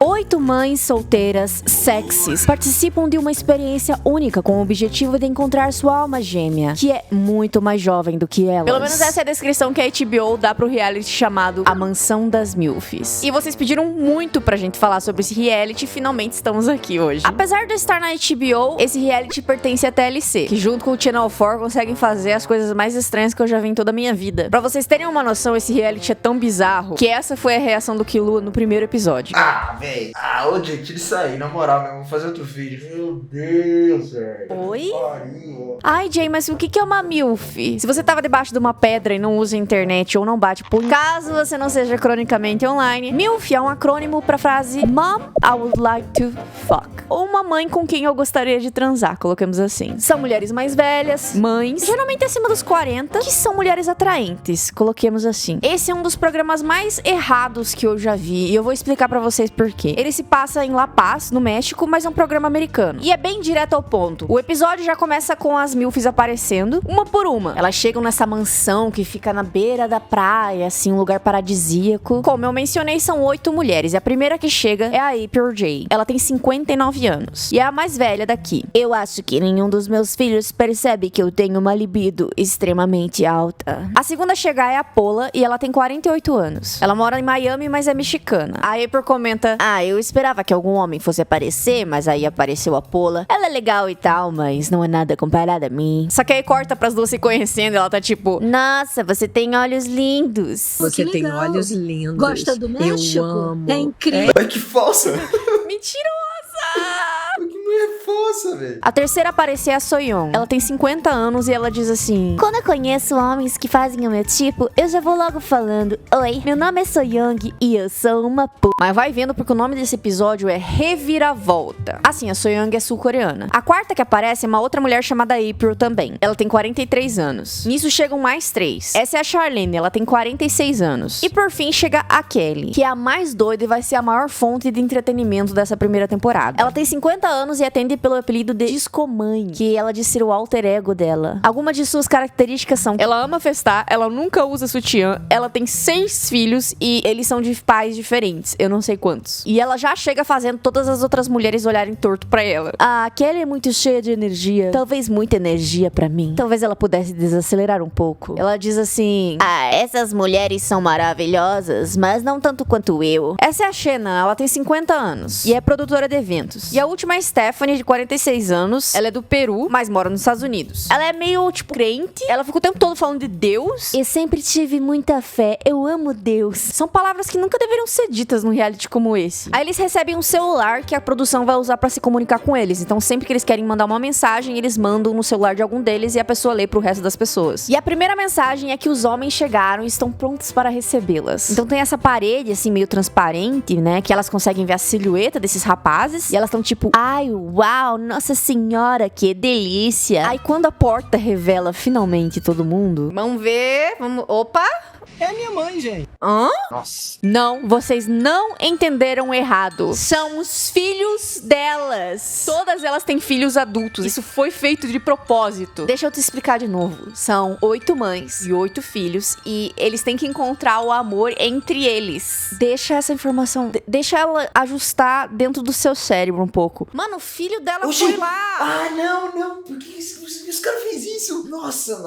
8 mães solteiras sexys participam de uma experiência única com o objetivo de encontrar sua alma gêmea, que é muito mais jovem do que elas. Pelo menos essa é a descrição que a HBO dá pro reality chamado A Mansão das Milfs. E vocês pediram muito pra gente falar sobre esse reality e finalmente estamos aqui hoje. Apesar de estar na HBO, esse reality pertence à TLC, que junto com o Channel 4 conseguem fazer as coisas mais estranhas que eu já vi em toda a minha vida. Pra vocês terem uma noção, esse reality é tão bizarro que essa foi a reação do Kilu no primeiro episódio. Ô, gente, tira isso aí, na moral, meu, vou fazer outro vídeo. Meu Deus, velho. Oi? Ai, Jay, mas o que é uma MILF? Se você tava debaixo de uma pedra e não usa a internet ou não bate punho, caso você não seja cronicamente online, MILF é um acrônimo pra frase Mom, I would like to fuck. Ou uma mãe com quem eu gostaria de transar, colocamos assim. São mulheres mais velhas, mães, geralmente acima dos 40, que são mulheres atraentes, coloquemos assim. Esse é um dos programas mais errados que eu já vi, e eu vou explicar pra vocês por quê. Ele se passa em La Paz, no México, mas é um programa americano. E é bem direto ao ponto. O episódio já começa com as MILFs aparecendo, uma por uma. Elas chegam nessa mansão que fica na beira da praia, assim, um lugar paradisíaco. Como eu mencionei, são 8 mulheres. E a primeira que chega é a April J. Ela tem 59 anos. E é a mais velha daqui. Eu acho que nenhum dos meus filhos percebe que eu tenho uma libido extremamente alta. A segunda a chegar é a Paula e ela tem 48 anos. Ela mora em Miami, mas é mexicana. A April comenta: eu esperava que algum homem fosse aparecer, mas aí apareceu a Paula. Ela é legal e tal, mas não é nada comparada a mim. Só que aí corta pras duas se conhecendo e ela tá tipo: nossa, você tem olhos lindos. Você tem olhos lindos. Gosta do México? Eu amo. É incrível. Ai, que falsa. Mentirosa! Que mulher falsa, velho. A terceira a aparecer é a Soyeon. Ela tem 50 anos e ela diz assim: quando eu conheço homens que fazem o meu tipo, eu já vou logo falando: oi, meu nome é Soyoung e eu sou uma p... Mas vai vendo porque o nome desse episódio é Reviravolta. Assim, a Soyoung é sul-coreana. A quarta que aparece é uma outra mulher chamada April também. Ela tem 43 anos. Nisso chegam mais 3. Essa é a Charlene, ela tem 46 anos. E por fim chega a Kelly, que é a mais doida e vai ser a maior fonte de entretenimento dessa primeira temporada. Ela tem 50 anos e atende pelo apelido de Discomãe, que ela diz ser o alter ego dela. Algumas de suas características são: ela ama festar, ela nunca usa sutiã, ela tem 6 filhos e eles são de pais diferentes, eu não sei quantos. E ela já chega fazendo todas as outras mulheres olharem torto pra ela. A Kelly é muito cheia de energia, talvez muita energia pra mim. Talvez ela pudesse desacelerar um pouco. Ela diz assim: essas mulheres são maravilhosas, mas não tanto quanto eu. Essa é a Shannon, ela tem 50 anos e é produtora de eventos. E a última é Stephanie, de 46 anos. Ela é do Peru, mas mora nos Estados Unidos. Ela é meio, tipo, crente. Ela fica o tempo todo falando de Deus. Eu sempre tive muita fé. Eu amo Deus. São palavras que nunca deveriam ser ditas num reality como esse. Aí eles recebem um celular que a produção vai usar pra se comunicar com eles. Então sempre que eles querem mandar uma mensagem, eles mandam no celular de algum deles e a pessoa lê pro resto das pessoas. E a primeira mensagem é que os homens chegaram e estão prontos para recebê-las. Então tem essa parede, assim, meio transparente, né? Que elas conseguem ver a silhueta desses rapazes. E elas estão tipo: ai, uau, nossa senhora, que delícia. Aí quando a porta revela finalmente todo mundo, vamos ver, opa. É a minha mãe, gente. Hã? Nossa. Não, vocês não entenderam errado. São os filhos delas. Todas elas têm filhos adultos. Isso foi feito de propósito. Deixa eu te explicar de novo. São 8 mães e 8 filhos e eles têm que encontrar o amor entre eles. Deixa essa informação, deixa ela ajustar dentro do seu cérebro um pouco. Mano, o filho dela foi lá. Não. Por que esse cara fez isso? Nossa.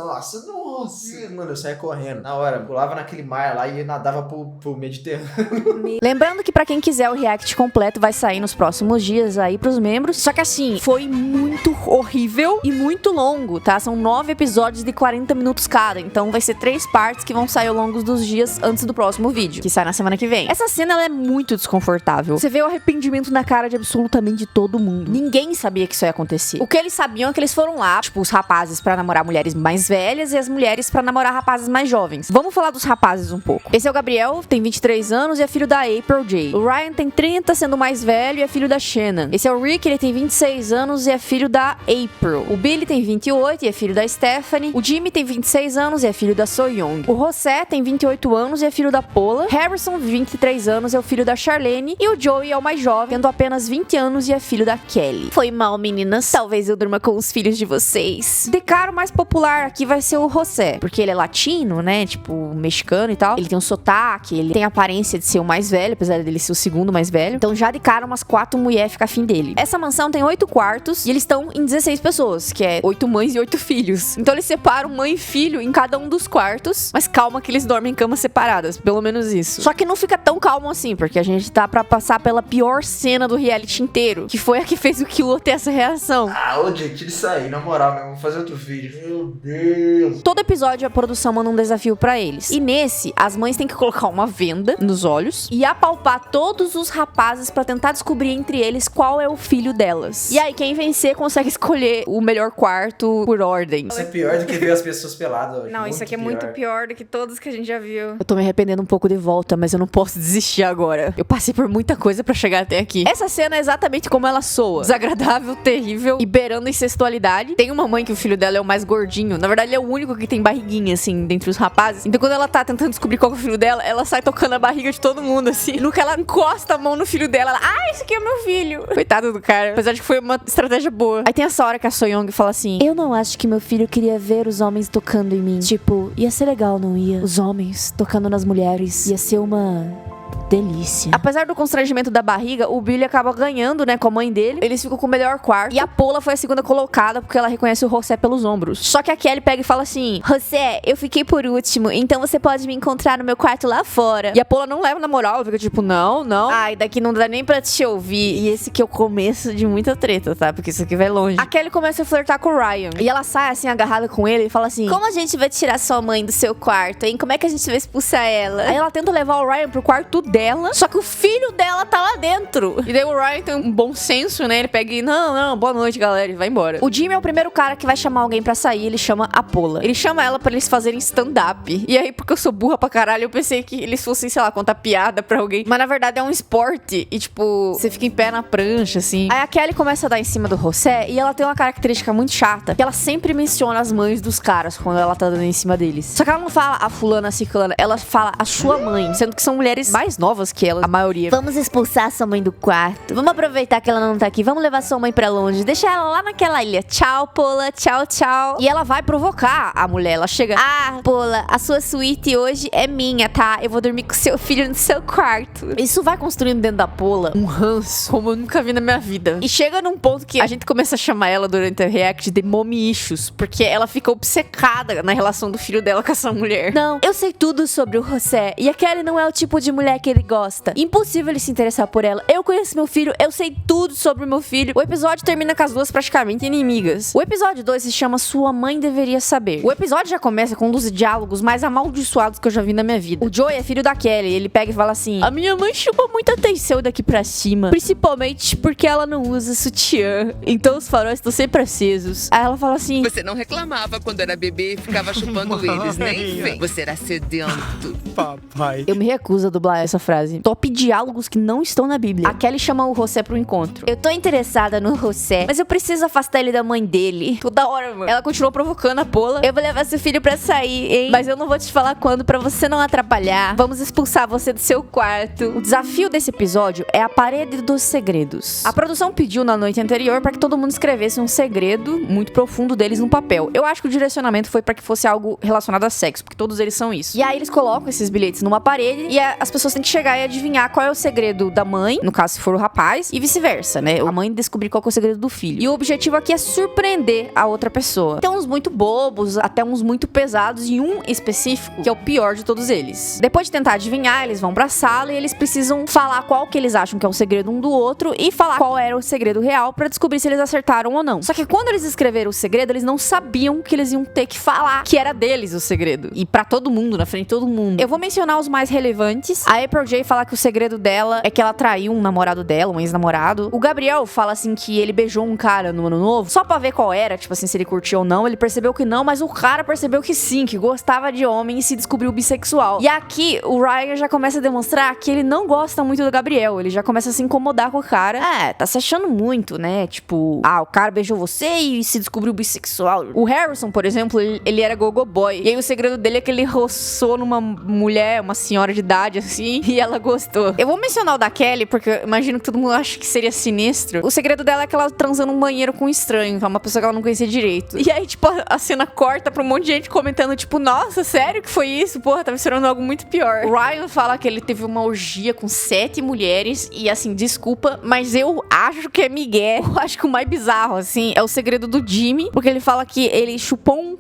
Mano, eu saía correndo. Na hora, pulava naquele mar lá e nadava pro Mediterrâneo. Lembrando que pra quem quiser o react completo vai sair nos próximos dias aí pros membros. Só que assim, foi muito horrível e muito longo, tá? São 9 episódios de 40 minutos cada. Então vai ser 3 partes que vão sair ao longo dos dias antes do próximo vídeo, que sai na semana que vem. Essa cena, ela é muito desconfortável. Você vê o arrependimento na cara de absolutamente todo mundo. Ninguém sabia que isso ia acontecer. O que eles sabiam é que eles foram lá, tipo, os rapazes pra namorar mulheres mais velhas e as mulheres pra namorar rapazes mais jovens. Vamos falar dos rapazes um pouco. Esse é o Gabriel, tem 23 anos e é filho da April J. O Ryan tem 30, sendo mais velho, e é filho da Shannon. Esse é o Rick, ele tem 26 anos e é filho da April. O Billy tem 28 e é filho da Stephanie. O Jimmy tem 26 anos e é filho da Soyeon. O José tem 28 anos e é filho da Paula. Harrison, 23 anos, é o filho da Charlene. E o Joey é o mais jovem, tendo apenas 20 anos e é filho da Kelly. Foi mal, meninas. Talvez eu durma com os filhos de vocês. De cara, o mais popular aqui vai ser o José, porque ele é latino, né? Tipo, mexicano e tal. Ele tem um sotaque, ele tem a aparência de ser o mais velho, apesar dele ser o segundo mais velho. Então já de cara umas 4 mulheres ficam afim dele. Essa mansão tem 8 quartos e eles estão em 16 pessoas, que é 8 mães e 8 filhos. Então eles separam mãe e filho em cada um dos quartos, mas calma que eles dormem em camas separadas, pelo menos isso. Só que não fica tão calmo assim, porque a gente tá pra passar pela pior cena do reality inteiro, que foi a que fez o Kilo ter essa reação. Ô, gente, tira isso aí, na moral, mesmo, vou fazer outro vídeo. Meu Deus. Todo episódio a produção manda um desafio pra eles. E nesse, as mães têm que colocar uma venda nos olhos e apalpar todos os rapazes pra tentar descobrir entre eles qual é o filho delas. E aí, quem vencer consegue escolher o melhor quarto por ordem. Isso é pior do que ver as pessoas peladas hoje. Não, isso aqui é muito pior do que todos que a gente já viu. Eu tô me arrependendo um pouco de volta, mas eu não posso desistir agora. Eu passei por muita coisa pra chegar até aqui. Essa cena é exatamente como ela soa. Desagradável, terrível e beirando incestualidade. Tem uma mãe que o filho dela é o mais gordinho. Na verdade, ele é o único que tem barriguinha, assim, dentre os rapazes. Então, quando ela tá tentando descobrir qual é o filho dela, ela sai tocando a barriga de todo mundo, assim. E no que ela encosta a mão no filho dela, ela, esse aqui é meu filho. Coitado do cara. Apesar de que foi uma estratégia boa. Aí tem essa hora que a Soyoung fala assim: eu não acho que meu filho queria ver os homens tocando em mim. Tipo, ia ser legal, não ia? Os homens tocando nas mulheres. Ia ser uma delícia. Apesar do constrangimento da barriga, o Billy acaba ganhando, né, com a mãe dele. Eles ficam com o melhor quarto. E a Paula foi a segunda colocada porque ela reconhece o José pelos ombros. Só que a Kelly pega e fala assim: José, eu fiquei por último, então você pode me encontrar no meu quarto lá fora. E a Paula não leva na moral, fica tipo, não. Ai, daqui não dá nem pra te ouvir. E esse que é o começo de muita treta, tá? Porque isso aqui vai longe. A Kelly começa a flertar com o Ryan. E ela sai assim, agarrada com ele e fala assim: como a gente vai tirar sua mãe do seu quarto, hein? Como é que a gente vai expulsar ela? Aí ela tenta levar o Ryan pro quarto dela, só que o filho dela tá lá dentro. E daí o Ryan tem um bom senso, né? Ele pega e, não, boa noite, galera, e vai embora. O Jimmy é o primeiro cara que vai chamar alguém pra sair, ele chama a Paula. Ele chama ela pra eles fazerem stand-up. E aí, porque eu sou burra pra caralho, eu pensei que eles fossem, sei lá, contar piada pra alguém. Mas na verdade é um esporte. E tipo, você fica em pé na prancha, assim. Aí a Kelly começa a dar em cima do José e ela tem uma característica muito chata, que ela sempre menciona as mães dos caras quando ela tá dando em cima deles. Só que ela não fala a fulana, a ciclana, ela fala a sua mãe, sendo que são mulheres mais novas que ela, a maioria. Vamos expulsar sua mãe do quarto. Vamos aproveitar que ela não tá aqui. Vamos levar sua mãe pra longe. Deixa ela lá naquela ilha. Tchau, Paula. Tchau, tchau. E ela vai provocar a mulher. Ela chega: Paula, a sua suíte hoje é minha, tá? Eu vou dormir com seu filho no seu quarto. Isso vai construindo dentro da Paula um ranço como eu nunca vi na minha vida. E chega num ponto que a gente começa a chamar ela durante a react de mommy issues, porque ela fica obcecada na relação do filho dela com essa mulher. Não, eu sei tudo sobre o José e a Kelly não é o tipo de mulher que ele gosta. Impossível ele se interessar por ela. Eu conheço meu filho, eu sei tudo sobre o meu filho. O episódio termina com as duas praticamente inimigas. O episódio 2 se chama Sua Mãe Deveria Saber. O episódio já começa com um dos diálogos mais amaldiçoados que eu já vi na minha vida. O Joey é filho da Kelly, ele pega e fala assim: a minha mãe chama muita atenção daqui pra cima, principalmente porque ela não usa sutiã, então os faróis estão sempre acesos. Aí ela fala assim: você não reclamava quando era bebê e ficava chupando eles, nem vem. Você era sedento. Papai. Eu me recuso a dublar essa frase. Top diálogos que não estão na Bíblia. A Kelly chama o José pro encontro. Eu tô interessada no José, mas eu preciso afastar ele da mãe dele. Toda hora, mano. Ela continuou provocando a Paula. Eu vou levar seu filho pra sair, hein? Mas eu não vou te falar quando pra você não atrapalhar. Vamos expulsar você do seu quarto. O desafio desse episódio é a parede dos segredos. A produção pediu na noite anterior pra que todo mundo escrevesse um segredo muito profundo deles no papel. Eu acho que o direcionamento foi pra que fosse algo relacionado a sexo, porque todos eles são isso. E aí eles colocam esses bilhetes numa parede e as pessoas têm que chegar e adivinhar qual é o segredo da mãe, no caso se for o rapaz, e vice-versa, né? A mãe descobrir qual é o segredo do filho. E o objetivo aqui é surpreender a outra pessoa. Tem uns muito bobos, até uns muito pesados, e um específico que é o pior de todos eles. Depois de tentar adivinhar, eles vão pra sala e eles precisam falar qual que eles acham que é o segredo um do outro e falar qual era o segredo real pra descobrir se eles acertaram ou não. Só que quando eles escreveram o segredo, eles não sabiam que eles iam ter que falar que era deles o segredo. E pra todo mundo, na frente de todo mundo. Eu vou mencionar os mais relevantes. A April J fala que o segredo dela é que ela traiu um namorado dela, um ex-namorado. O Gabriel fala assim que ele beijou um cara no ano novo, só pra ver qual era, tipo assim, se ele curtiu ou não. Ele percebeu que não, mas o cara percebeu que sim, que gostava de homem e se descobriu bissexual. E aqui, o Ryan já começa a demonstrar que ele não gosta muito do Gabriel. Ele já começa a se incomodar com o cara. Tá se achando muito, né? Tipo, o cara beijou você e se descobriu bissexual. O Harrison, por exemplo, ele era gogo boy. E aí o segredo dele é que ele roçou numa mulher, uma senhora de idade, assim, e ela gostou. Eu vou mencionar o da Kelly, porque eu imagino que todo mundo acha que seria sinistro. O segredo dela é que ela transa num banheiro com um estranho, que é uma pessoa que ela não conhecia direito. E aí, tipo, a cena corta pra um monte de gente comentando, tipo, nossa, sério que foi isso? Porra, tava esperando algo muito pior. O Ryan fala que ele teve uma orgia com 7 mulheres e, assim, desculpa, mas eu acho que é migué. Eu acho que o mais bizarro, assim, é o segredo do Jimmy, porque ele fala que ele chupou um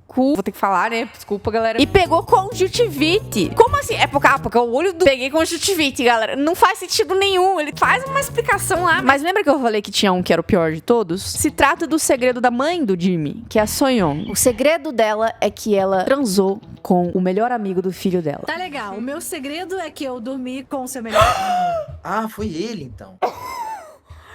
cu, vou ter que falar, né? Desculpa, galera. E pegou conjuntivite. Como assim? Porque o olho do... Peguei conjuntivite, galera. Não faz sentido nenhum. Ele faz uma explicação lá. Mas lembra que eu falei que tinha um que era o pior de todos? Se trata do segredo da mãe do Jimmy, que é a Soyeon. O segredo dela é que ela transou com o melhor amigo do filho dela. Tá legal. O meu segredo é que eu dormi com o seu melhor... Ah, foi ele, então.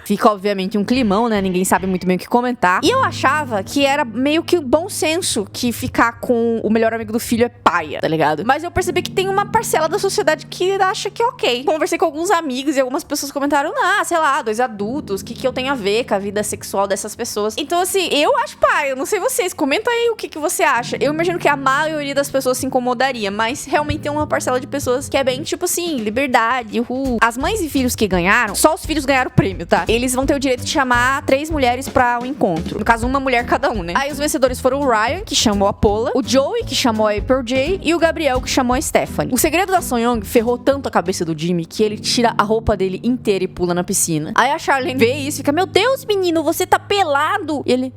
Fica, obviamente, um climão, né? Ninguém sabe muito bem o que comentar. E eu achava que era meio que bom senso que ficar com o melhor amigo do filho é paia, tá ligado? Mas eu percebi que tem uma parcela da sociedade que acha que é ok. Conversei com alguns amigos e algumas pessoas comentaram, sei lá, 2 adultos, o que eu tenho a ver com a vida sexual dessas pessoas? Então, assim, eu acho paia. Eu não sei vocês. Comenta aí o que você acha. Eu imagino que a maioria das pessoas se incomodaria, mas realmente tem uma parcela de pessoas que é bem, tipo assim, liberdade, uhul. As mães e filhos que ganharam, só os filhos ganharam o prêmio, tá? Eles vão ter o direito de chamar 3 mulheres pra um encontro. No caso, uma mulher cada um, né? Aí os vencedores foram o Ryan, que chamou a Paula, o Joey, que chamou a April J, e o Gabriel, que chamou a Stephanie. O segredo da Soyeon ferrou tanto a cabeça do Jimmy que ele tira a roupa dele inteira e pula na piscina. Aí a Charlene vê isso e fica, meu Deus, menino, você tá pelado. E ele,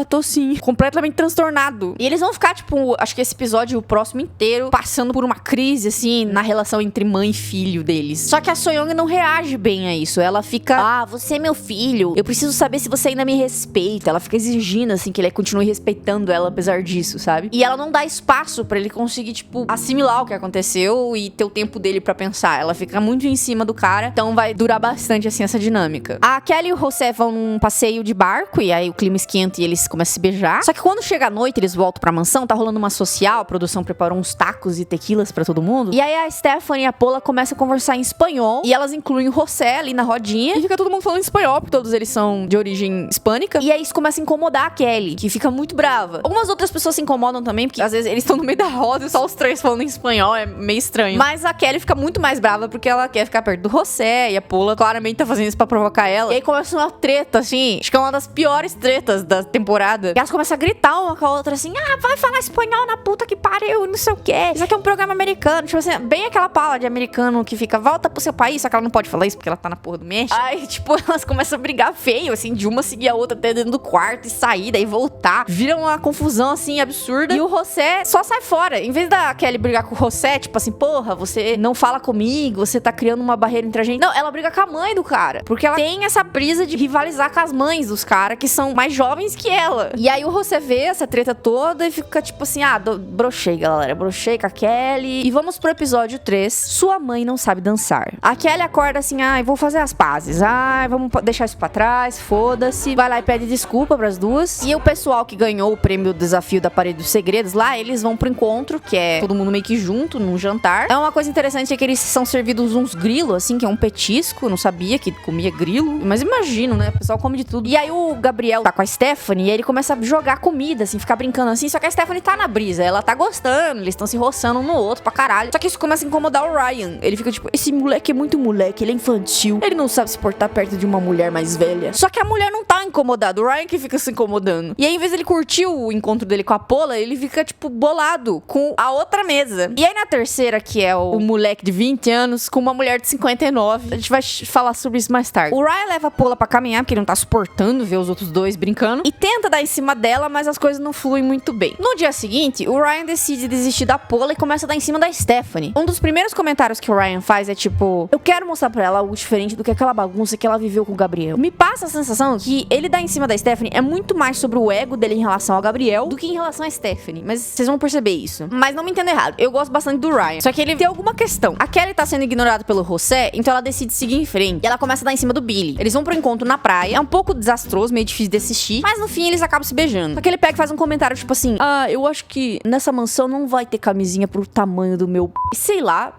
tô sim. Completamente transtornado. E eles vão ficar, tipo, acho que esse episódio, o próximo inteiro, passando por uma crise, assim, na relação entre mãe e filho deles. Só que a Soyeon não reage bem a isso. Ela fica, você é meu filho. Eu preciso saber se você ainda me respeita. Ela fica exigindo, assim, que ele continue respeitando ela apesar disso, sabe? E ela não dá espaço pra ele conseguir, tipo, assimilar o que aconteceu e ter o tempo dele pra pensar. Ela fica muito em cima do cara, então vai durar bastante, assim, essa dinâmica. A Kelly e o José vão num passeio de barco e aí o clima esquenta e eles começam a se beijar. Só que quando chega a noite, eles voltam pra mansão, tá rolando uma social, a produção preparou uns tacos e tequilas pra todo mundo. E aí a Stephanie e a Paula começam a conversar em espanhol e elas incluem o José ali na rodinha e fica todo mundo falando em espanhol, porque todos eles são de origem hispânica. E aí isso começa a incomodar a Kelly, que fica muito brava. Algumas outras pessoas se incomodam também, porque às vezes eles estão no meio da roda e só os 3 falando em espanhol, é meio estranho. Mas a Kelly fica muito mais brava porque ela quer ficar perto do José, e a Paula claramente tá fazendo isso pra provocar ela. E aí começa uma treta, assim, acho que é uma das piores tretas da temporada. E elas começam a gritar uma com a outra, assim, vai falar espanhol na puta que pariu, não sei o quê. Isso aqui é um programa americano, tipo assim, bem aquela pala de americano que fica, volta pro seu país, só que ela não pode falar isso porque ela tá na porra do México. Aí, tipo, elas começam a brigar feio, assim, de uma seguir a outra até dentro do quarto e sair, daí voltar. Vira uma confusão, assim, absurda. E o José só sai fora. Em vez da Kelly brigar com o José, tipo assim, porra, você não fala comigo, você tá criando uma barreira entre a gente. Não, ela briga com a mãe do cara. Porque ela tem essa brisa de rivalizar com as mães dos caras, que são mais jovens que ela. E aí o José vê essa treta toda e fica tipo assim, brochei, galera. Brochei com a Kelly. E vamos pro episódio 3. Sua mãe não sabe dançar. A Kelly acorda assim, vou fazer as pazes. Vamos deixar isso pra trás, foda-se. Vai lá e pede desculpa pras duas. E o pessoal que ganhou o prêmio do desafio da Parede dos Segredos lá, eles vão pro encontro, que é todo mundo meio que junto, num jantar. É uma coisa interessante é que eles são servidos uns grilos, assim, que é um petisco. Eu não sabia que comia grilo. Mas imagino, né? O pessoal come de tudo. E aí o Gabriel tá com a Stephanie e aí ele começa a jogar comida, assim, ficar brincando assim. Só que a Stephanie tá na brisa. Ela tá gostando. Eles estão se roçando um no outro pra caralho. Só que isso começa a incomodar o Ryan. Ele fica tipo, esse moleque é muito moleque, ele é infantil. Ele não sabe se portar perto de uma mulher mais velha. Só que a mulher não tá incomodada. O Ryan que fica se incomodando. E aí, em vez de ele curtir o encontro dele com a Paula, ele fica, tipo, bolado com a outra mesa. E aí, na terceira, que é o moleque de 20 anos com uma mulher de 59. A gente vai falar sobre isso mais tarde. O Ryan leva a Paula pra caminhar, porque ele não tá suportando ver os outros dois brincando. E tenta dar em cima dela, mas as coisas não fluem muito bem. No dia seguinte, o Ryan decide desistir da Paula e começa a dar em cima da Stephanie. Um dos primeiros comentários que o Ryan faz é tipo, eu quero mostrar pra ela algo diferente do que aquela bagunça que ela viveu com o Gabriel. Me passa a sensação que ele dar em cima da Stephanie é muito mais sobre o ego dele em relação ao Gabriel do que em relação a Stephanie. Mas vocês vão perceber isso. Mas não me entenda errado, eu gosto bastante do Ryan. Só que ele tem alguma questão. A Kelly tá sendo ignorada pelo José, então ela decide seguir em frente. E ela começa a dar em cima do Billy. Eles vão pro encontro na praia. É um pouco desastroso, meio difícil de assistir. Mas no fim eles acabam se beijando. Só que ele pega e faz um comentário tipo assim, eu acho que nessa mansão não vai ter camisinha pro tamanho do meu... Sei lá.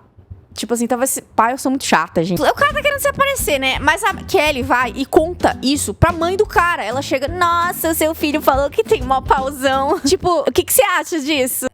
Tipo assim, talvez... Pai, eu sou muito chata, gente. O cara tá querendo se aparecer, né? Mas a Kelly vai e conta isso pra mãe do cara. Ela chega, nossa, seu filho falou que tem mó pauzão. Tipo, o que você acha disso?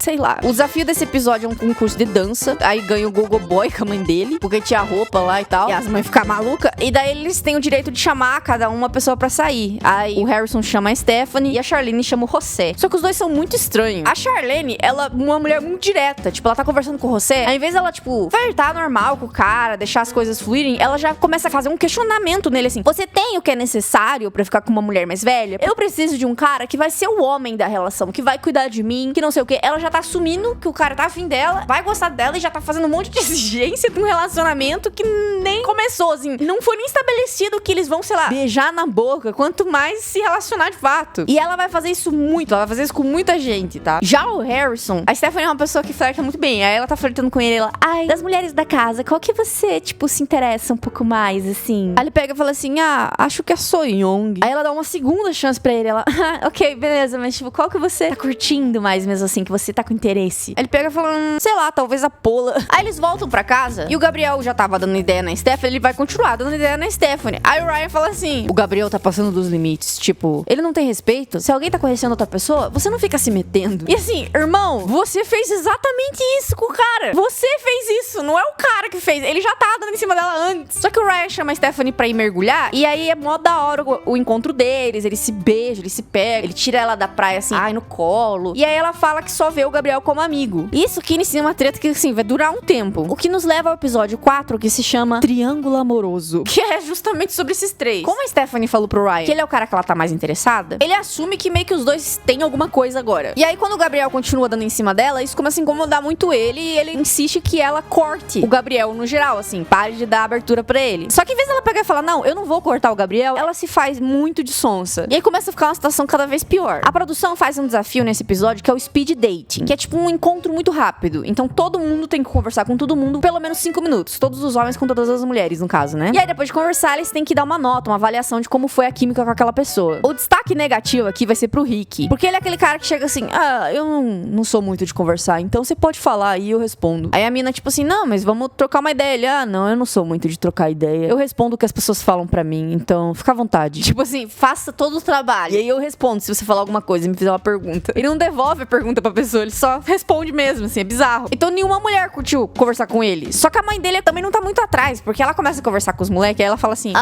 sei lá. O desafio desse episódio é um concurso de dança. Aí ganha o Gogo Boy com a mãe dele, porque tinha roupa lá e tal. E as mães ficam malucas. E daí eles têm o direito de chamar cada uma pessoa pra sair. Aí o Harrison chama a Stephanie e a Charlene chama o José. Só que os dois são muito estranhos. A Charlene, ela é uma mulher muito direta. Tipo, ela tá conversando com o José. Ao invés dela, tipo, flertar normal com o cara, deixar as coisas fluírem, ela já começa a fazer um questionamento nele, assim. Você tem o que é necessário pra ficar com uma mulher mais velha? Eu preciso de um cara que vai ser o homem da relação, que vai cuidar de mim, que não sei o que. Ela já tá assumindo que o cara tá afim dela, vai gostar dela e já tá fazendo um monte de exigência de um relacionamento que nem começou, assim. Não foi nem estabelecido que eles vão, sei lá, beijar na boca, quanto mais se relacionar de fato. E ela vai fazer isso muito, ela vai fazer isso com muita gente, tá? Já o Harrison, a Stephanie é uma pessoa que flerta muito bem. Aí ela tá flertando com ele, ela, ai, das mulheres da casa, qual que você, tipo, se interessa um pouco mais, assim? Aí ele pega e fala assim, acho que é Soyoung. Aí ela dá uma segunda chance pra ele, ela, ok, beleza, mas tipo, qual que você tá curtindo mais mesmo assim, que você tá com interesse? Aí ele pega e fala, sei lá, talvez a Pola. Aí eles voltam pra casa e o Gabriel já tava dando ideia na Stephanie, ele vai continuar dando ideia na Stephanie. Aí o Ryan fala assim, o Gabriel tá passando dos limites, tipo, ele não tem respeito. Se alguém tá conhecendo outra pessoa, você não fica se metendo. E assim, irmão, você fez exatamente isso com o cara. Você fez isso, não é o cara que fez. Ele já tava dando em cima dela antes. Só que o Ryan chama a Stephanie pra ir mergulhar e aí é mó da hora o encontro deles, eles se beijam, eles se pegam, ele tira ela da praia assim, ai, no colo. E aí ela fala que só vê o Gabriel como amigo. Isso que inicia uma treta que assim, vai durar um tempo. O que nos leva ao episódio 4, que se chama Triângulo Amoroso, que é justamente sobre esses três. Como a Stephanie falou pro Ryan que ele é o cara que ela tá mais interessada, ele assume que meio que os dois têm alguma coisa agora. E aí quando o Gabriel continua dando em cima dela, isso começa a incomodar muito ele e ele insiste que ela corte o Gabriel no geral, assim, pare de dar abertura pra ele. Só que em vez dela pegar e falar, não, eu não vou cortar o Gabriel, ela se faz muito de sonsa. E aí começa a ficar uma situação cada vez pior. A produção faz um desafio nesse episódio que é o speed dating, que é tipo um encontro muito rápido. Então todo mundo tem que conversar com todo mundo pelo menos 5 minutos. Todos os homens com todas as mulheres, no caso, né? E aí depois de conversar, eles têm que dar uma nota, uma avaliação de como foi a química com aquela pessoa. O destaque negativo aqui vai ser pro Rick, porque ele é aquele cara que chega assim, eu não sou muito de conversar, então você pode falar aí eu respondo. Aí a mina tipo assim, não, mas vamos trocar uma ideia. Ele, não, eu não sou muito de trocar ideia. Eu respondo o que as pessoas falam pra mim, então fica à vontade. Tipo assim, faça todo o trabalho. E aí eu respondo se você falar alguma coisa e me fizer uma pergunta. Ele não devolve a pergunta pra pessoa, ele só responde mesmo, assim, é bizarro. Então nenhuma mulher curtiu conversar com ele. Só que a mãe dele também não tá muito atrás, porque ela começa a conversar com os moleques, aí ela fala assim,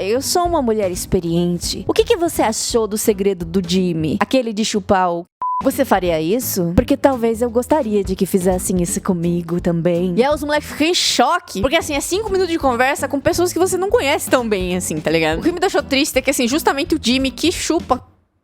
eu sou uma mulher experiente. O que você achou do segredo do Jimmy? Aquele de chupar o... Você faria isso? Porque talvez eu gostaria de que fizessem isso comigo também. E aí os moleques ficam em choque. Porque assim, é 5 minutos de conversa com pessoas que você não conhece tão bem, assim, tá ligado? O que me deixou triste é que assim, justamente o Jimmy que chupa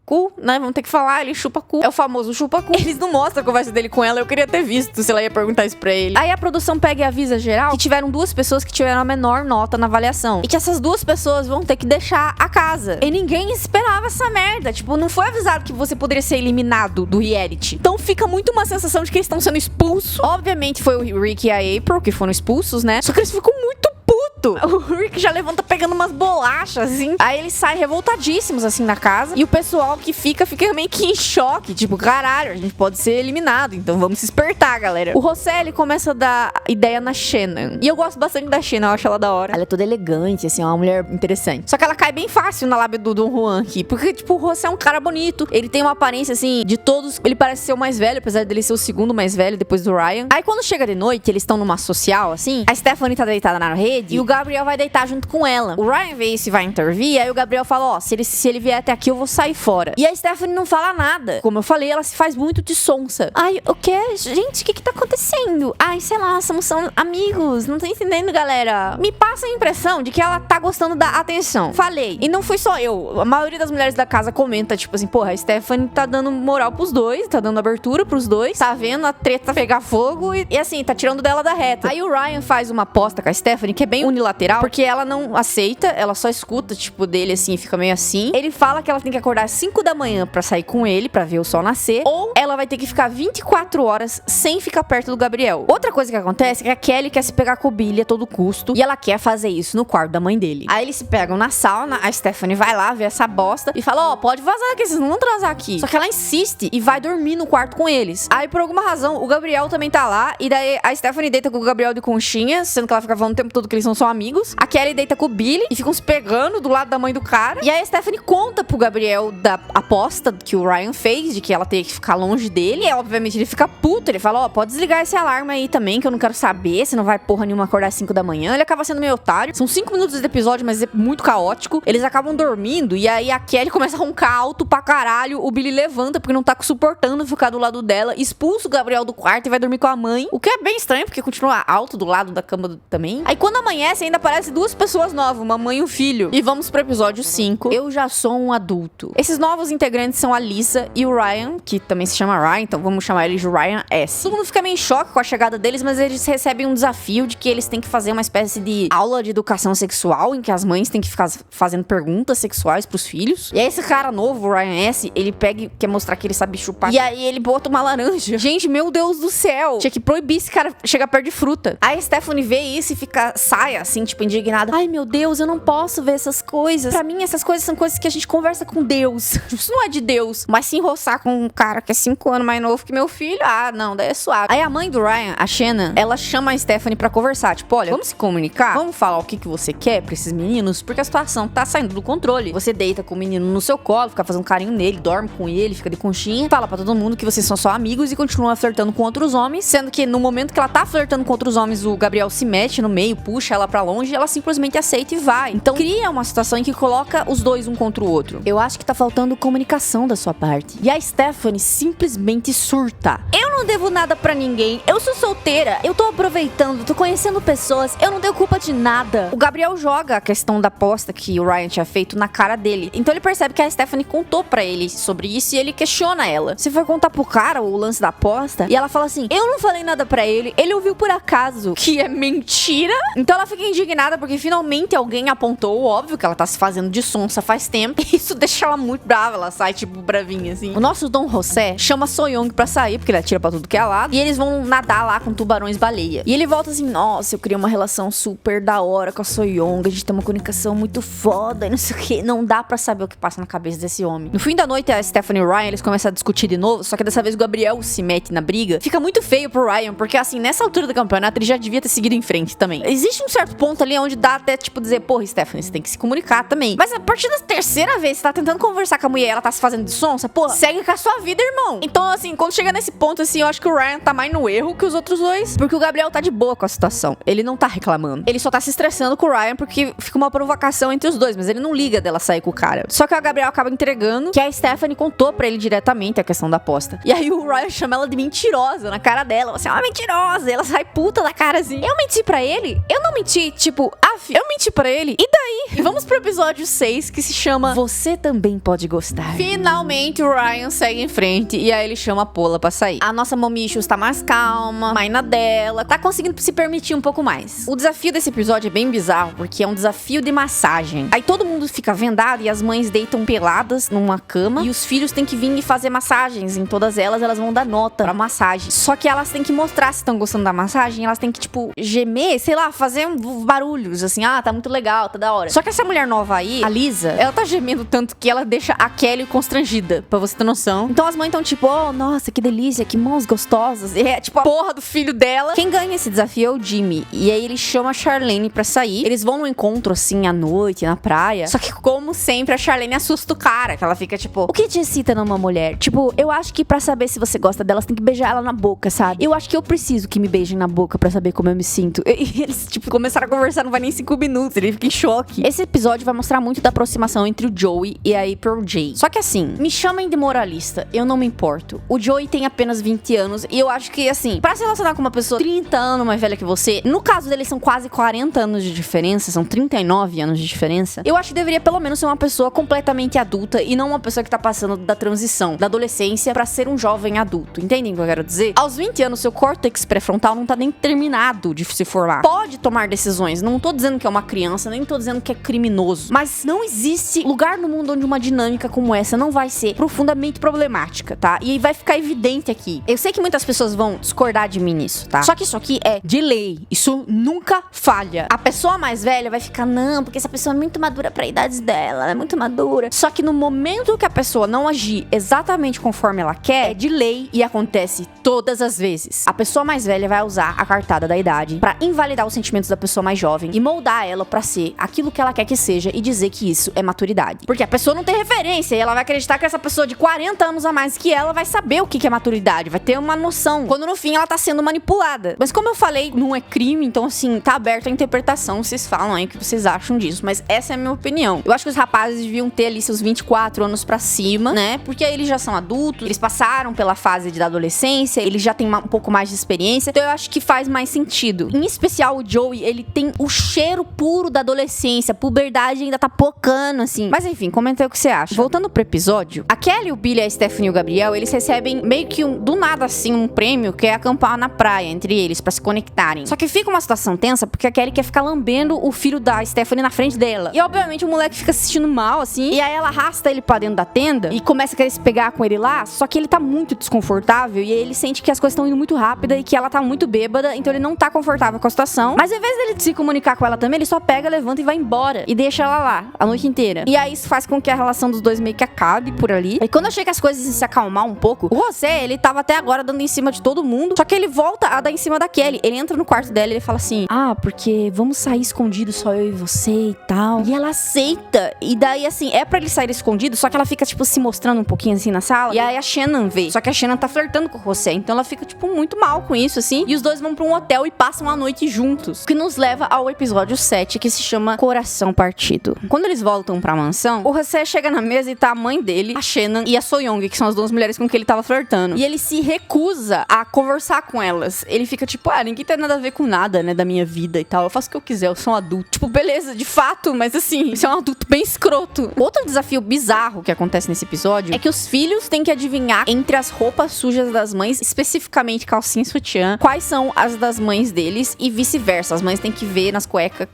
cu, né? Vamos ter que falar, ele chupa cu. É o famoso chupa cu. Eles não mostram a conversa dele com ela, eu queria ter visto se ela ia perguntar isso pra ele. Aí a produção pega e avisa geral que tiveram 2 pessoas que tiveram a menor nota na avaliação. E que essas 2 pessoas vão ter que deixar a casa. E ninguém esperava essa merda. Tipo, não foi avisado que você poderia ser eliminado do reality. Então fica muito uma sensação de que eles estão sendo expulsos. Obviamente foi o Rick e a April que foram expulsos, né? Só que eles ficam muito puto. O Rick já levanta pegando umas bolachas, assim. Aí eles saem revoltadíssimos, assim, na casa. E o pessoal que fica meio que em choque. Tipo, caralho, a gente pode ser eliminado. Então vamos se espertar, galera. O José, ele começa a dar ideia na Shannon. E eu gosto bastante da Shannon, eu acho ela da hora. Ela é toda elegante, assim, é uma mulher interessante. Só que ela cai bem fácil na lábia do Don Juan aqui. Porque, tipo, o José é um cara bonito. Ele tem uma aparência, assim, de todos. Ele parece ser o mais velho, apesar dele ser o segundo mais velho depois do Ryan. Aí quando chega de noite, eles estão numa social, assim. A Stephanie tá deitada na rede e o Gabriel vai deitar junto com ela. O Ryan vê isso e vai intervir. Aí o Gabriel fala, se ele vier até aqui, eu vou sair fora. E a Stephanie não fala nada. Como eu falei, ela se faz muito de sonsa. Ai, o quê? Gente, o que tá acontecendo? Ai, sei lá, somos amigos. Não tô entendendo, galera. Me passa a impressão de que ela tá gostando da atenção. Falei. E não fui só eu. A maioria das mulheres da casa comenta, tipo assim, porra, a Stephanie tá dando moral pros dois, tá dando abertura pros dois, tá vendo a treta pegar fogo e assim, tá tirando dela da reta. Aí o Ryan faz uma aposta com a Stephanie que é bem unilateral, porque ela não aceita, ela só escuta, tipo, dele assim, fica meio assim. Ele fala que ela tem que acordar às 5 da manhã pra sair com ele, pra ver o sol nascer, ou ela vai ter que ficar 24 horas sem ficar perto do Gabriel. Outra coisa que acontece é que a Kelly quer se pegar com o Billy a todo custo, e ela quer fazer isso no quarto da mãe dele. Aí eles se pegam na sauna, a Stephanie vai lá ver essa bosta e fala, pode vazar aqui, vocês não vão transar aqui. Só que ela insiste e vai dormir no quarto com eles. Aí por alguma razão, o Gabriel também tá lá, e daí a Stephanie deita com o Gabriel de conchinha, sendo que ela fica falando o tempo todo que eles são só são amigos. A Kelly deita com o Billy e ficam se pegando do lado da mãe do cara. E aí a Stephanie conta pro Gabriel da aposta que o Ryan fez, de que ela teria que ficar longe dele. E obviamente ele fica puto, ele fala, pode desligar esse alarme aí também, que eu não quero saber, você não vai porra nenhuma acordar às 5 da manhã. Ele acaba sendo meio otário. São 5 minutos de episódio, mas é muito caótico. Eles acabam dormindo e aí a Kelly começa a roncar alto pra caralho. O Billy levanta porque não tá suportando ficar do lado dela, expulsa o Gabriel do quarto e vai dormir com a mãe. O que é bem estranho, porque continua alto do lado da cama também. Aí quando amanhece, ainda aparece 2 pessoas novas, uma mãe e um filho. E vamos pro episódio 5. Eu já sou um adulto. Esses novos integrantes são a Lisa e o Ryan, que também se chama Ryan, então vamos chamar ele de Ryan S. Todo mundo fica meio em choque com a chegada deles, mas eles recebem um desafio de que eles têm que fazer uma espécie de aula de educação sexual, em que as mães têm que ficar fazendo perguntas sexuais pros filhos. E aí esse cara novo, o Ryan S, ele pega e quer mostrar que ele sabe chupar. E aí ele bota uma laranja. Gente, meu Deus do céu. Tinha que proibir esse cara chegar perto de fruta. Aí a Stephanie vê isso e fica saia, assim, tipo, indignada. Ai, meu Deus, eu não posso ver essas coisas. Pra mim, essas coisas são coisas que a gente conversa com Deus. Isso não é de Deus. Mas se enroçar com um cara que é 5 anos mais novo que meu filho, não, daí é suave. Aí a mãe do Ryan, a Shannon, ela chama a Stephanie pra conversar. Tipo, olha, vamos se comunicar? Vamos falar o que você quer pra esses meninos? Porque a situação tá saindo do controle. Você deita com o menino no seu colo, fica fazendo carinho nele, dorme com ele, fica de conchinha, fala pra todo mundo que vocês são só amigos e continua flertando com outros homens, sendo que no momento que ela tá flertando com outros homens, o Gabriel se mete no meio, puxa ela pra longe e ela simplesmente aceita e vai. Então cria uma situação em que coloca os dois um contra o outro. Eu acho que tá faltando comunicação da sua parte. E a Stephanie simplesmente surta. Eu não devo nada pra ninguém, eu sou solteira, eu tô aproveitando, tô conhecendo pessoas, eu não tenho culpa de nada. O Gabriel joga a questão da aposta que o Ryan tinha feito na cara dele. Então ele percebe que a Stephanie contou pra ele sobre isso e ele questiona ela. Você foi contar pro cara o lance da aposta? E ela fala assim, eu não falei nada pra ele ouviu por acaso. Que é mentira? Então ela fica indignada porque finalmente alguém apontou, óbvio que ela tá se fazendo de sonsa faz tempo. E isso deixa ela muito brava, ela sai tipo bravinha assim. O nosso Dom José chama Soyoung pra sair, porque ele atira pra tudo que é lado. E eles vão nadar lá com tubarões baleia. E ele volta assim, nossa, eu criei uma relação super da hora com a Soyoung, a gente tem uma comunicação muito foda e não sei o que. Não dá pra saber o que passa na cabeça desse homem. No fim da noite, a Stephanie e o Ryan, eles começam a discutir de novo, só que dessa vez o Gabriel se mete na briga. Fica muito feio pro Ryan, porque assim, nessa altura do campeonato, ele já devia ter seguido em frente também. Existe um certo ponto ali onde dá até, tipo, dizer, porra, Stephanie, você tem que se comunicar também. Mas a partir da terceira vez, você tá tentando conversar com a mulher, ela tá se fazendo de sonsa, porra, segue com a sua vida, irmão. Então, assim, quando chega nesse ponto, assim, eu acho que o Ryan tá mais no erro que os outros dois, porque o Gabriel tá de boa com a situação. Ele não tá reclamando. Ele só tá se estressando com o Ryan, porque fica uma provocação entre os dois, mas ele não liga dela sair com o cara. Só que o Gabriel acaba entregando que a Stephanie contou pra ele diretamente a questão da aposta. E aí o Ryan chama ela de mentirosa na cara dela. Você é uma mentirosa. E ela sai puta da cara assim. Eu menti pra ele? Eu não menti. Tipo, eu menti pra ele. E daí? E vamos pro episódio 6, que se chama Você Também Pode Gostar. Finalmente o Ryan segue em frente e aí ele chama a Pola pra sair. A nossa Momichus tá mais calma, mais na dela, tá conseguindo se permitir um pouco mais. O desafio desse episódio é bem bizarro, porque é um desafio de massagem. Aí todo mundo fica vendado e as mães deitam peladas numa cama e os filhos têm que vir e fazer massagens. Em todas elas vão dar nota pra massagem. Só que elas têm que mostrar se estão gostando da massagem, elas têm que, tipo, gemer, sei lá, fazer barulhos, assim, tá muito legal, tá da hora. Só que essa mulher nova aí, a Lisa, ela tá gemendo tanto que ela deixa a Kelly constrangida, pra você ter noção. Então as mães estão tipo, nossa, que delícia, que mãos gostosas. E é tipo a porra do filho dela. Quem ganha esse desafio é o Jimmy. E aí ele chama a Charlene pra sair. Eles vão num encontro, assim, à noite, na praia. Só que, como sempre, a Charlene assusta o cara, que ela fica tipo, o que te excita numa mulher? Tipo, eu acho que pra saber se você gosta dela, você tem que beijar ela na boca, sabe? Eu acho que eu preciso que me beijem na boca pra saber como eu me sinto. E eles, tipo, começaram a conversar, não vai nem 5 minutos. Ele fica em choque. Esse episódio vai mostrar muito da aproximação entre o Joey e a April J. Só que assim, me chamem de moralista, eu não me importo. O Joey tem apenas 20 anos e eu acho que, assim, pra se relacionar com uma pessoa 30 anos mais velha que você, no caso dele são quase 40 anos de diferença, são 39 anos de diferença, eu acho que deveria pelo menos ser uma pessoa completamente adulta e não uma pessoa que tá passando da transição, da adolescência pra ser um jovem adulto. Entendem o que eu quero dizer? Aos 20 anos, seu córtex pré-frontal não tá nem terminado de se formar. Pode tomar decisões, não tô dizendo que é uma criança, nem tô dizendo que é criminoso, mas não existe lugar no mundo onde uma dinâmica como essa não vai ser profundamente problemática, tá? E vai ficar evidente aqui. Eu sei que muitas pessoas vão discordar de mim nisso, tá? Só que isso aqui é de lei. Isso nunca falha. A pessoa mais velha vai ficar, não, porque essa pessoa é muito madura pra idade dela, ela é muito madura. Só que no momento que a pessoa não agir exatamente conforme ela quer, é de lei e acontece todas as vezes. A pessoa mais velha vai usar a cartada da idade pra invalidar os sentimentos da pessoa pessoa mais jovem e moldar ela pra ser aquilo que ela quer que seja e dizer que isso é maturidade. Porque a pessoa não tem referência e ela vai acreditar que essa pessoa de 40 anos a mais que ela vai saber o que é maturidade, vai ter uma noção, quando no fim ela tá sendo manipulada. Mas como eu falei, não é crime, então assim, tá aberto a interpretação, vocês falam aí o que vocês acham disso, mas essa é a minha opinião. Eu acho que os rapazes deviam ter ali seus 24 anos pra cima, né, porque aí eles já são adultos, eles passaram pela fase da adolescência, eles já têm um pouco mais de experiência, então eu acho que faz mais sentido. Em especial o Joey, ele tem o cheiro puro da adolescência, a puberdade ainda tá pocando, assim. Mas enfim, comenta aí o que você acha. Voltando pro episódio, a Kelly, o Billy, a Stephanie e o Gabriel, eles recebem meio que do nada assim, um prêmio que é acampar na praia entre eles, pra se conectarem. Só que fica uma situação tensa, porque a Kelly quer ficar lambendo o filho da Stephanie na frente dela. E obviamente o moleque fica se sentindo mal, assim, e aí ela arrasta ele pra dentro da tenda e começa a querer se pegar com ele lá, só que ele tá muito desconfortável e ele sente que as coisas estão indo muito rápida e que ela tá muito bêbada, então ele não tá confortável com a situação. Mas ao invés dele se comunicar com ela também, ele só pega, levanta e vai embora. E deixa ela lá, a noite inteira. E aí isso faz com que a relação dos dois meio que acabe por ali. E quando eu achei que as coisas iam se acalmar um pouco, o José, ele tava até agora dando em cima de todo mundo, só que ele volta a dar em cima da Kelly. Ele entra no quarto dela e ele fala assim, porque vamos sair escondidos, só eu e você e tal. E ela aceita. E daí, assim, é pra eles saírem escondidos, só que ela fica, tipo, se mostrando um pouquinho assim na sala. E aí a Shannon vê. Só que a Shannon tá flertando com o José, então ela fica, tipo, muito mal com isso, assim. E os dois vão pra um hotel e passam a noite juntos. O que nos leva ao episódio 7, que se chama Coração Partido. Quando eles voltam pra mansão, o José chega na mesa e tá a mãe dele, a Shannon e a Soyoung, que são as duas mulheres com que ele tava flertando. E ele se recusa a conversar com elas. Ele fica tipo, ninguém tem nada a ver com nada, né, da minha vida e tal. Eu faço o que eu quiser, eu sou um adulto. Tipo, beleza, de fato, mas assim, você é um adulto bem escroto. Outro desafio bizarro que acontece nesse episódio é que os filhos têm que adivinhar entre as roupas sujas das mães, especificamente calcinha e sutiã, quais são as das mães deles e vice-versa. As mães têm que ver nas cuecas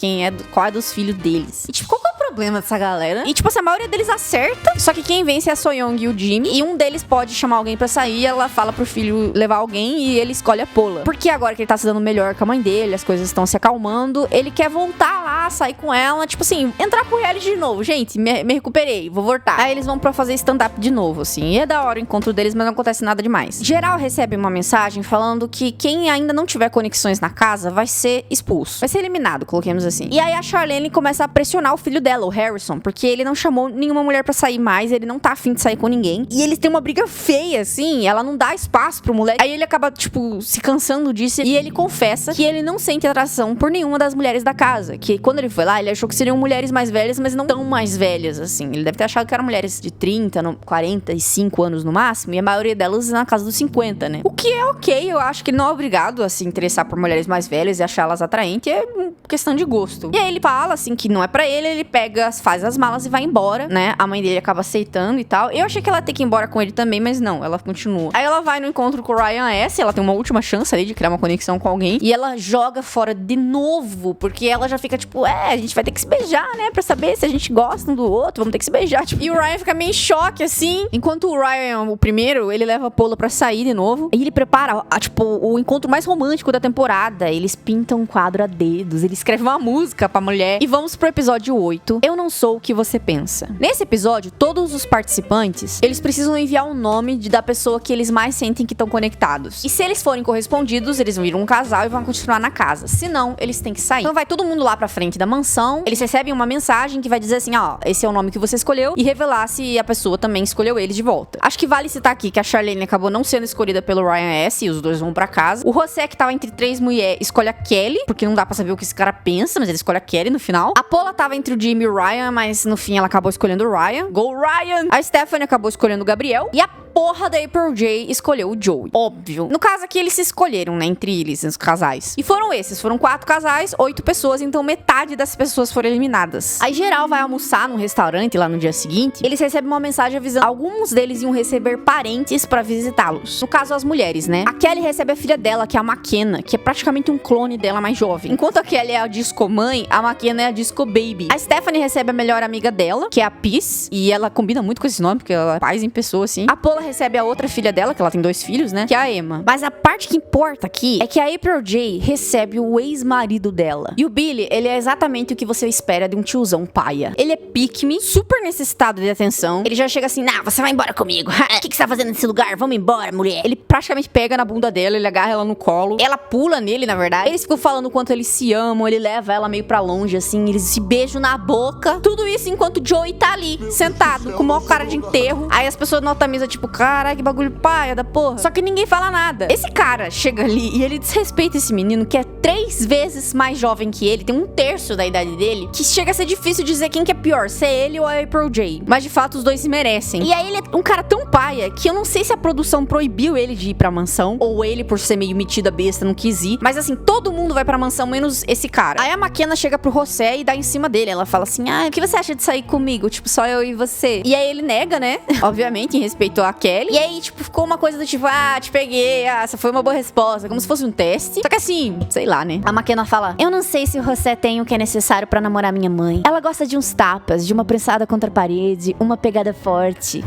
qual é dos filhos deles. E tipo, qual que é o problema dessa galera? E tipo, a maioria deles acerta, só que quem vence é a Soyoung e o Jimmy, e um deles pode chamar alguém pra sair, ela fala pro filho levar alguém e ele escolhe a Paula. Porque agora que ele tá se dando melhor com a mãe dele, as coisas estão se acalmando, ele quer voltar lá, sair com ela, tipo assim, entrar pro reality de novo. Gente, me recuperei, vou voltar. Aí eles vão pra fazer stand-up de novo, assim. E é da hora o encontro deles, mas não acontece nada demais. Geral recebe uma mensagem falando que quem ainda não tiver conexões na casa vai ser expulso. Vai ser eliminado, coloquemos assim. E aí a Charlene começa a pressionar o filho dela, o Harrison, porque ele não chamou nenhuma mulher pra sair mais, ele não tá afim de sair com ninguém. E eles têm uma briga feia, assim, ela não dá espaço pro moleque. Aí ele acaba, tipo, se cansando disso e ele confessa que ele não sente atração por nenhuma das mulheres da casa. Que quando ele foi lá, ele achou que seriam mulheres mais velhas, mas não tão mais velhas, assim. Ele deve ter achado que eram mulheres de 30, 45 anos no máximo, e a maioria delas na casa dos 50, né? O que é ok, eu acho que ele não é obrigado a se interessar por mulheres mais velhas e achá-las atraentes, é questão de gosto. E aí ele fala, assim, que não é pra ele pega, faz as malas e vai embora, né? A mãe dele acaba aceitando e tal. Eu achei que ela ia ter que ir embora com ele também, mas não, ela continua. Aí ela vai no encontro com o Ryan S, ela tem uma última chance ali de criar uma conexão com alguém, e ela joga fora de novo, porque ela já fica tipo, a gente vai ter que se beijar, né? Pra saber se a gente gosta um do outro, vamos ter que se beijar. Tipo, e o Ryan fica meio em choque, assim. Enquanto o Ryan, o primeiro, ele leva a Paula pra sair de novo, e ele prepara, tipo, o encontro mais romântico da temporada. Eles pintam um quadro a dedos, ele escreve uma música pra mulher. E vamos pro episódio 8. Eu não sou o que você pensa. Nesse episódio, todos os participantes, eles precisam enviar o nome da pessoa que eles mais sentem que estão conectados. E se eles forem correspondidos, eles vão virar um casal e vão continuar na casa. Se não, eles têm que sair. Então vai todo mundo lá pra frente da mansão, eles recebem uma mensagem que vai dizer assim, esse é o nome que você escolheu, e revelar se a pessoa também escolheu eles de volta. Acho que vale citar aqui que a Charlene acabou não sendo escolhida pelo Ryan S, e os dois vão pra casa. O José, que tava entre 3 mulheres, escolhe a Kelly, porque não dá pra saber o que esse cara pensa, mas ele escolhe a Kelly no final. A Paula tava entre o Jimmy e o Ryan, mas no fim ela acabou escolhendo o Ryan. Go Ryan! A Stephanie acabou escolhendo o Gabriel. E a porra da April J escolheu o Joey. Óbvio. No caso aqui, eles se escolheram, né? Entre eles, os casais. E foram esses. Foram 4 casais, 8 pessoas. Então metade das pessoas foram eliminadas. Aí geral vai almoçar num restaurante lá no dia seguinte. Eles recebem uma mensagem avisando alguns deles iam receber parentes pra visitá-los. No caso, as mulheres, né? A Kelly recebe a filha dela, que é a McKenna, que é praticamente um clone dela mais jovem. Enquanto a Kelly é a disco mãe, a McKenna é a disco baby. A Stephanie recebe a melhor amiga dela, que é a Peace. E ela combina muito com esse nome, porque ela é paz em pessoa, assim. A Paula Pola recebe a outra filha dela, que ela tem 2 filhos, né? Que é a Emma. Mas a parte que importa aqui é que a April J recebe o ex-marido dela. E o Billy, ele é exatamente o que você espera de um tiozão paia. Ele é pick-me, super necessitado de atenção. Ele já chega assim, você vai embora comigo. O que você tá fazendo nesse lugar? Vamos embora, mulher. Ele praticamente pega na bunda dela, ele agarra ela no colo. Ela pula nele, na verdade. Eles ficam falando o quanto eles se amam, ele leva ela meio pra longe, assim, eles se beijam na boca. Tudo isso enquanto o Joey tá ali, sentado, com o maior cara de enterro. Aí as pessoas notam a mesa, tipo, caralho, que bagulho paia da porra. Só que ninguém fala nada. Esse cara chega ali e ele desrespeita esse menino, que é 3 vezes mais jovem que ele, tem 1/3 da idade dele, que chega a ser difícil dizer quem que é pior, se é ele ou a April J. Mas de fato os dois se merecem. E aí ele é um cara tão paia que eu não sei se a produção proibiu ele de ir pra mansão, ou ele, por ser meio metido a besta, não quis ir. Mas assim, todo mundo vai pra mansão, menos esse cara. Aí a McKenna chega pro José e dá em cima dele. Ela fala assim, o que você acha de sair comigo? Tipo, só eu e você. E aí ele nega, né? Obviamente, em respeito a Kelly. E aí, tipo, ficou uma coisa do tipo, te peguei, essa foi uma boa resposta. Como se fosse um teste. Só que assim, sei lá, né? A McKenna fala, eu não sei se o José tem o que é necessário pra namorar minha mãe. Ela gosta de uns tapas, de uma prensada contra a parede, uma pegada forte.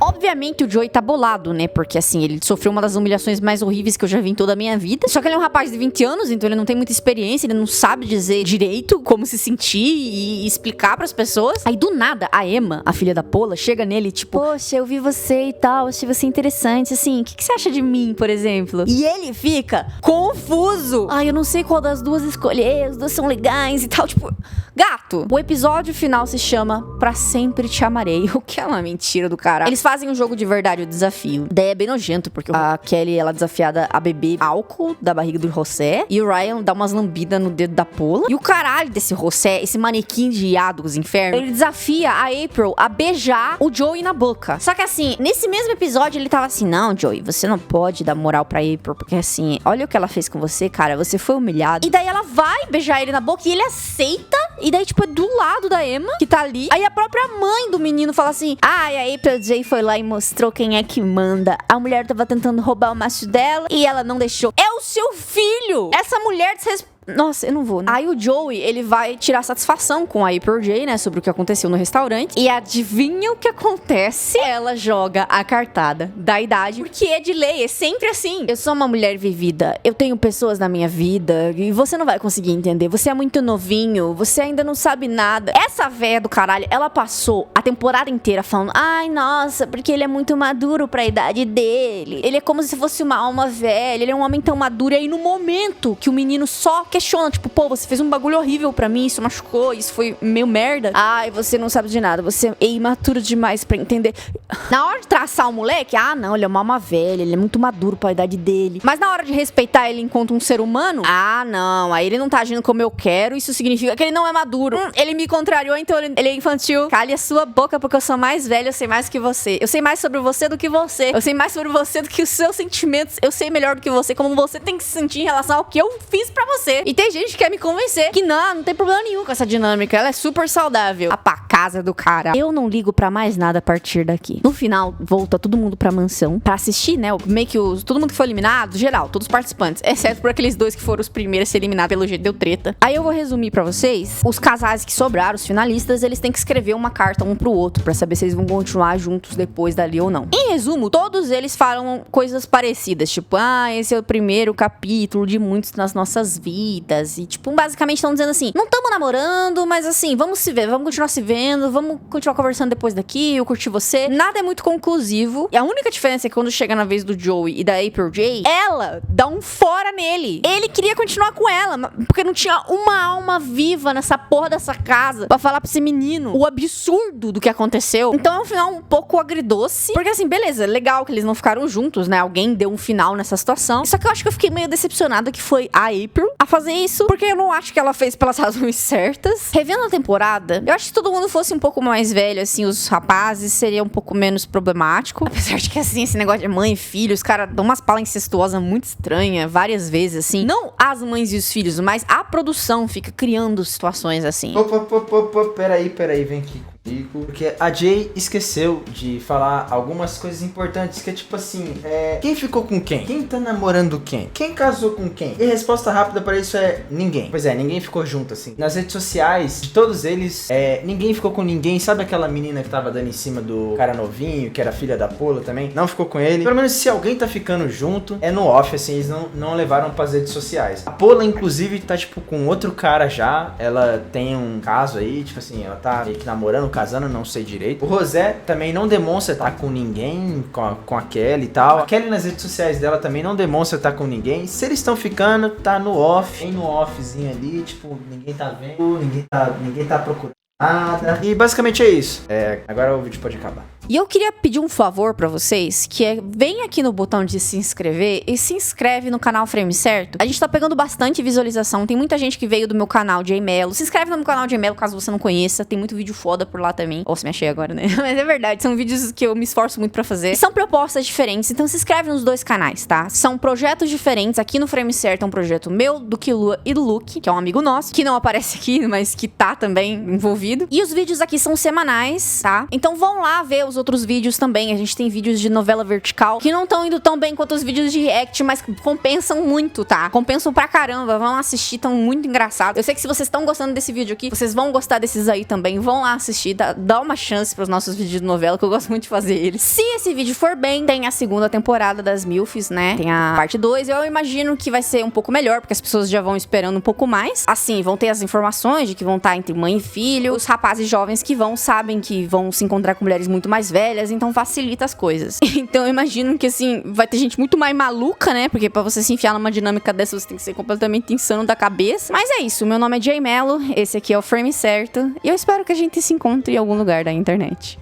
Obviamente o Joey tá bolado, né? Porque assim, ele sofreu uma das humilhações mais horríveis que eu já vi em toda a minha vida. Só que ele é um rapaz de 20 anos, então ele não tem muita experiência, ele não sabe dizer direito como se sentir e explicar pras pessoas. Aí do nada, a Emma, a filha da Pola, chega nele tipo, poxa, eu vi você e tal, achei você interessante, assim, o que você acha de mim, por exemplo? E ele fica confuso. Eu não sei qual das duas escolher, as duas são legais e tal, tipo, gato. O episódio final se chama Pra Sempre Te Amarei, o que é uma mentira do caralho. Eles fazem um jogo de verdade, o desafio. Daí é bem nojento, porque a Kelly, ela é desafiada a beber álcool da barriga do José, e o Ryan dá umas lambidas no dedo da Pola. E o caralho desse José, esse manequim de iado dos infernos, ele desafia a April a beijar o Joey na boca. Só que assim, nesse mesmo episódio, ele tava assim, não, Joey, você não pode dar moral pra April, porque assim, olha o que ela fez com você, cara, você foi humilhado. E daí ela vai beijar ele na boca e ele aceita, e daí tipo, é do lado da Emma, que tá ali. Aí a própria mãe do menino fala assim, a April J foi lá e mostrou quem é que manda. A mulher tava tentando roubar o macho dela e ela não deixou. É o seu filho! Essa mulher Nossa, eu não vou, né? Aí o Joey, ele vai tirar satisfação com a April J, né? Sobre o que aconteceu no restaurante. E adivinha o que acontece? Ela joga a cartada da idade. Porque é de lei, é sempre assim. Eu sou uma mulher vivida. Eu tenho pessoas na minha vida. E você não vai conseguir entender. Você é muito novinho. Você ainda não sabe nada. Essa véia do caralho, ela passou a temporada inteira falando, ai, nossa, porque ele é muito maduro pra idade dele. Ele é como se fosse uma alma velha. Ele é um homem tão maduro. E aí no momento que o menino só questiona, tipo, pô, você fez um bagulho horrível pra mim, isso machucou, isso foi meio merda. Ai, você não sabe de nada, você é imaturo demais pra entender. Na hora de traçar o moleque, não, ele é uma alma velha, ele é muito maduro pra idade dele. Mas na hora de respeitar ele enquanto um ser humano, não, aí ele não tá agindo como eu quero, isso significa que ele não é maduro. Ele me contrariou, então ele é infantil. Cale a sua boca, porque eu sou mais velha, eu sei mais que você. Eu sei mais sobre você do que você. Eu sei mais sobre você do que os seus sentimentos. Eu sei melhor do que você, como você tem que se sentir em relação ao que eu fiz pra você. E tem gente que quer me convencer que não tem problema nenhum com essa dinâmica. Ela é super saudável. A casa do cara. Eu não ligo pra mais nada a partir daqui. No final, volta todo mundo pra mansão pra assistir, né? Meio que todo mundo que foi eliminado, geral, todos os participantes. Exceto por aqueles 2 que foram os primeiros a ser eliminados, pelo jeito deu treta. Aí eu vou resumir pra vocês. Os casais que sobraram, os finalistas, eles têm que escrever uma carta um pro outro pra saber se eles vão continuar juntos depois dali ou não. Em resumo, todos eles falam coisas parecidas. Tipo, esse é o primeiro capítulo de muitos nas nossas vidas. E, tipo, basicamente estão dizendo assim, não estamos namorando, mas assim, vamos se ver, vamos continuar se vendo, vamos continuar conversando depois daqui, eu curti você. Nada é muito conclusivo. E a única diferença é que quando chega na vez do Joey e da April J, ela dá um fora nele. Ele queria continuar com ela, porque não tinha uma alma viva nessa porra dessa casa pra falar pra esse menino o absurdo do que aconteceu. Então é um final um pouco agridoce, porque assim, beleza, legal que eles não ficaram juntos, né? Alguém deu um final nessa situação. Só que eu acho que eu fiquei meio decepcionada que foi a April a fazer isso, porque eu não acho que ela fez pelas razões certas. Revendo a temporada, eu acho que se todo mundo fosse um pouco mais velho, assim, os rapazes, seria um pouco menos problemático. Apesar de que, assim, esse negócio de mãe e filho, os caras dão umas palas incestuosas muito estranhas, várias vezes, assim. Não as mães e os filhos, mas a produção fica criando situações assim. Peraí, vem aqui comigo. bico, porque a Jay esqueceu de falar algumas coisas importantes, que é tipo assim, quem ficou com quem? Quem tá namorando quem? Quem casou com quem? E a resposta rápida pra isso é ninguém. Pois é, ninguém ficou junto, assim. Nas redes sociais, de todos eles, ninguém ficou com ninguém. Sabe aquela menina que tava dando em cima do cara novinho, que era filha da Pola também? Não ficou com ele. Pelo menos se alguém tá ficando junto, é no off, assim, eles não levaram pras redes sociais. A Pola, inclusive, tá, tipo, com outro cara já. Ela tem um caso aí, tipo assim, ela tá meio que namorando, casando, não sei direito. O Rosé também não demonstra estar com ninguém, com a Kelly e tal. A Kelly nas redes sociais dela também não demonstra estar com ninguém. Se eles estão ficando, tá no off, bem no offzinho ali, tipo, ninguém tá vendo, ninguém tá procurando nada. E basicamente é isso. Agora o vídeo pode acabar. E eu queria pedir um favor pra vocês, que vem aqui no botão de se inscrever e se inscreve no canal Frame Certo. A gente tá pegando bastante visualização, tem muita gente que veio do meu canal de Melo. Se inscreve no meu canal de Melo, caso você não conheça, tem muito vídeo foda por lá também. Ou se me achei agora, né? Mas é verdade, são vídeos que eu me esforço muito pra fazer. E são propostas diferentes, então se inscreve nos dois canais, tá? São projetos diferentes. Aqui no Frame Certo é um projeto meu, do Kilua e do Luke, que é um amigo nosso, que não aparece aqui, mas que tá também envolvido. E os vídeos aqui são semanais, tá? Então vão lá ver os outros vídeos também. A gente tem vídeos de novela vertical que não estão indo tão bem quanto os vídeos de react, mas compensam muito, tá? Compensam pra caramba. Vão assistir, estão muito engraçados. Eu sei que se vocês estão gostando desse vídeo aqui, vocês vão gostar desses aí também. Vão lá assistir, dá uma chance pros nossos vídeos de novela, que eu gosto muito de fazer eles. Se esse vídeo for bem, tem a segunda temporada das Milfs, né? Tem a parte 2. Eu imagino que vai ser um pouco melhor, porque as pessoas já vão esperando um pouco mais. Assim, vão ter as informações de que vão estar entre mãe e filho. Os rapazes jovens que sabem que vão se encontrar com mulheres muito mais velhas, então facilita as coisas. Então eu imagino que, assim, vai ter gente muito mais maluca, né? Porque pra você se enfiar numa dinâmica dessa, você tem que ser completamente insano da cabeça. Mas é isso, meu nome é Jay Melo, esse aqui é o Frame Certo, e eu espero que a gente se encontre em algum lugar da internet.